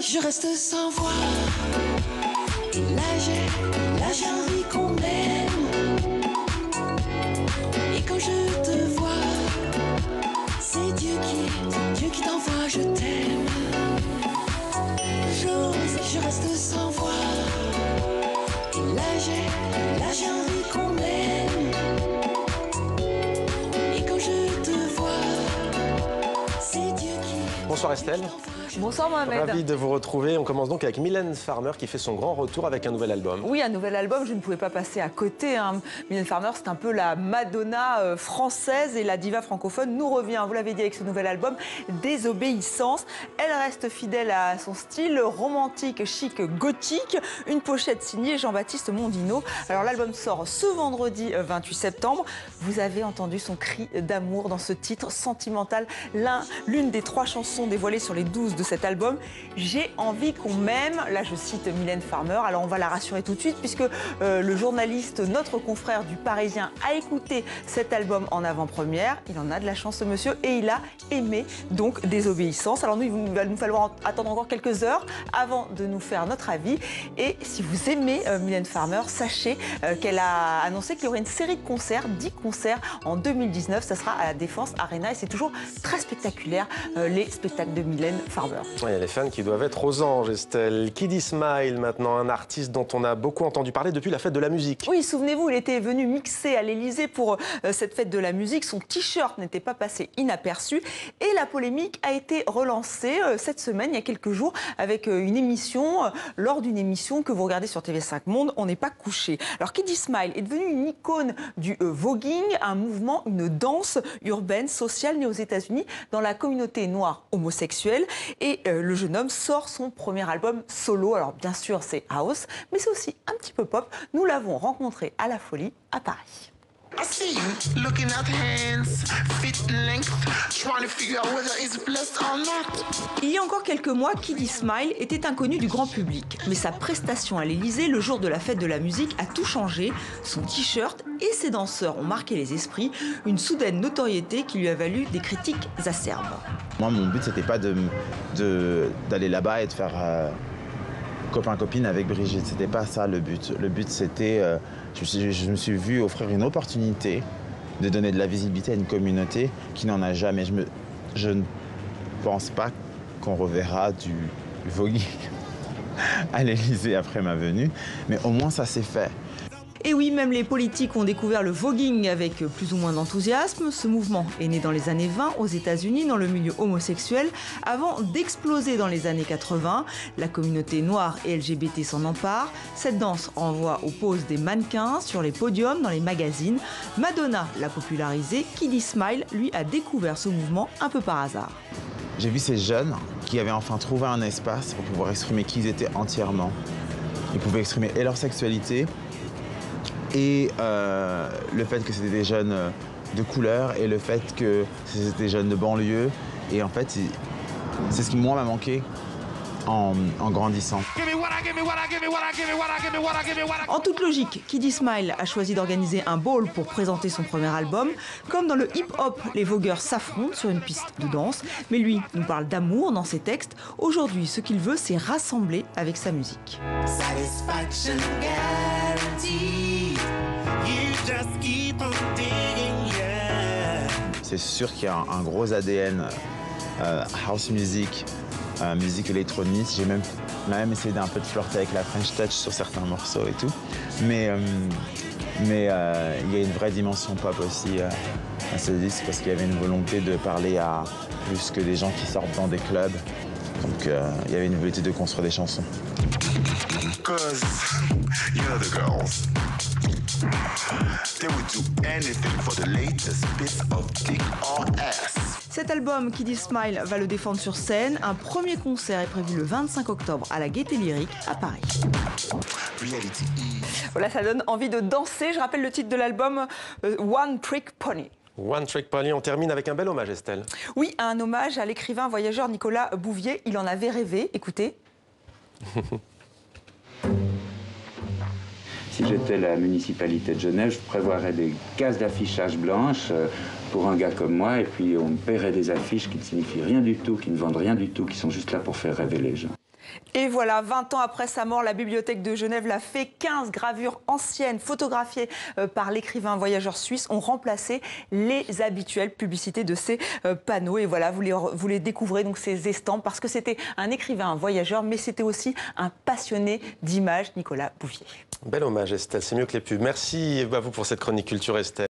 je reste sans voix. Et là j'ai envie qu'on m'aime. Et quand je te vois, c'est Dieu qui t'envoie, je t'aime. J'ose, je reste sans voix. Et là j'ai envie qu'on m'aime. Et quand je te vois, c'est Dieu qui... Bonsoir Estelle. Bonsoir Mohamed. Ravi de vous retrouver. On commence donc avec Mylène Farmer qui fait son grand retour avec un nouvel album. Oui, un nouvel album, je ne pouvais pas passer à côté. Mylène Farmer, c'est un peu la Madonna française et la diva francophone nous revient, vous l'avez dit, avec ce nouvel album, Désobéissance. Elle reste fidèle à son style romantique, chic, gothique. Une pochette signée Jean-Baptiste Mondino. Alors l'album sort ce vendredi 28 septembre. Vous avez entendu son cri d'amour dans ce titre sentimental, l'une des 3 chansons dévoilées sur les 12 de cet album. J'ai envie qu'on m'aime. Là, je cite Mylène Farmer. Alors, on va la rassurer tout de suite puisque le journaliste, notre confrère du Parisien, a écouté cet album en avant-première. Il en a de la chance, ce monsieur, et il a aimé donc Désobéissance. Alors, nous, il va nous falloir attendre encore quelques heures avant de nous faire notre avis. Et si vous aimez Mylène Farmer, sachez qu'elle a annoncé qu'il y aurait une série de concerts, 10 concerts en 2019. Ça sera à la Défense Arena et c'est toujours très spectaculaire, les spectacles de Mylène Farmer. Il y a les fans qui doivent être aux anges, Estelle. Kiddy Smile, maintenant, un artiste dont on a beaucoup entendu parler depuis la fête de la musique. Oui, souvenez-vous, il était venu mixer à l'Élysée pour cette fête de la musique. Son t-shirt n'était pas passé inaperçu. Et la polémique a été relancée cette semaine, il y a quelques jours, avec une émission, lors d'une émission que vous regardez sur TV5 Monde, On n'est pas couché. Alors, Kiddy Smile est devenu une icône du voguing, un mouvement, une danse urbaine, sociale, née aux États-Unis, dans la communauté noire homosexuelle. Et le jeune homme sort son premier album solo. Alors bien sûr, c'est house, mais c'est aussi un petit peu pop. Nous l'avons rencontré à la Folie, à Paris. Il y a encore quelques mois, Kiddy Smile était inconnu du grand public. Mais sa prestation à l'Élysée, le jour de la fête de la musique, a tout changé. Son t-shirt et ses danseurs ont marqué les esprits. Une soudaine notoriété qui lui a valu des critiques acerbes. Moi, mon but, c'était pas d'aller là-bas et de faire copain-copine avec Brigitte. C'était pas ça le but. Le but, c'était... je me suis vu offrir une opportunité de donner de la visibilité à une communauté qui n'en a jamais. Je ne pense pas qu'on reverra du voguing à l'Élysée après ma venue, mais au moins ça s'est fait. Et oui, même les politiques ont découvert le voguing avec plus ou moins d'enthousiasme. Ce mouvement est né dans les années 20 aux États-Unis, dans le milieu homosexuel, avant d'exploser dans les années 80. La communauté noire et LGBT s'en empare. Cette danse renvoie aux poses des mannequins sur les podiums, dans les magazines. Madonna l'a popularisé. Kiddy Smile, lui, a découvert ce mouvement un peu par hasard. J'ai vu ces jeunes qui avaient enfin trouvé un espace pour pouvoir exprimer qui ils étaient entièrement. Ils pouvaient exprimer et leur sexualité, et le fait que c'était des jeunes de couleur et le fait que c'était des jeunes de banlieue. Et en fait, c'est ce qui, moi, m'a manqué en grandissant. En toute logique, Kiddy Smile a choisi d'organiser un ball pour présenter son premier album. Comme dans le hip-hop, les vogueurs s'affrontent sur une piste de danse. Mais lui nous parle d'amour dans ses textes. Aujourd'hui, ce qu'il veut, c'est rassembler avec sa musique. Satisfaction guaranteed. You just keep on digging, yeah. C'est sûr qu'il y a un gros ADN house music, musique électronique. J'ai même essayé d'un peu de flirter avec la French touch sur certains morceaux et tout. Mais il y a une vraie dimension pop aussi à ce disque parce qu'il y avait une volonté de parler à plus que des gens qui sortent dans des clubs. Donc il y avait une volonté de construire des chansons. Cause you're the girls. They would do anything for the latest bit of dick or ass. Cet album, Kiddy Smile, va le défendre sur scène. Un premier concert est prévu le 25 octobre à la Gaîté Lyrique à Paris. Voilà, ça donne envie de danser. Je rappelle le titre de l'album, One Trick Pony. One Trick Pony, on termine avec un bel hommage, Estelle. Oui, un hommage à l'écrivain voyageur Nicolas Bouvier. Il en avait rêvé, écoutez. Si j'étais la municipalité de Genève, je prévoirais des cases d'affichage blanches pour un gars comme moi, et puis on me paierait des affiches qui ne signifient rien du tout, qui ne vendent rien du tout, qui sont juste là pour faire rêver les gens. Et voilà, 20 ans après sa mort, la Bibliothèque de Genève l'a fait. 15 gravures anciennes photographiées par l'écrivain voyageur suisse ont remplacé les habituelles publicités de ces panneaux. Et voilà, vous les découvrez, donc ces estampes, parce que c'était un écrivain voyageur, mais c'était aussi un passionné d'images, Nicolas Bouvier. Bel hommage, Estelle, c'est mieux que les pubs. Merci à vous pour cette chronique culture, Estelle.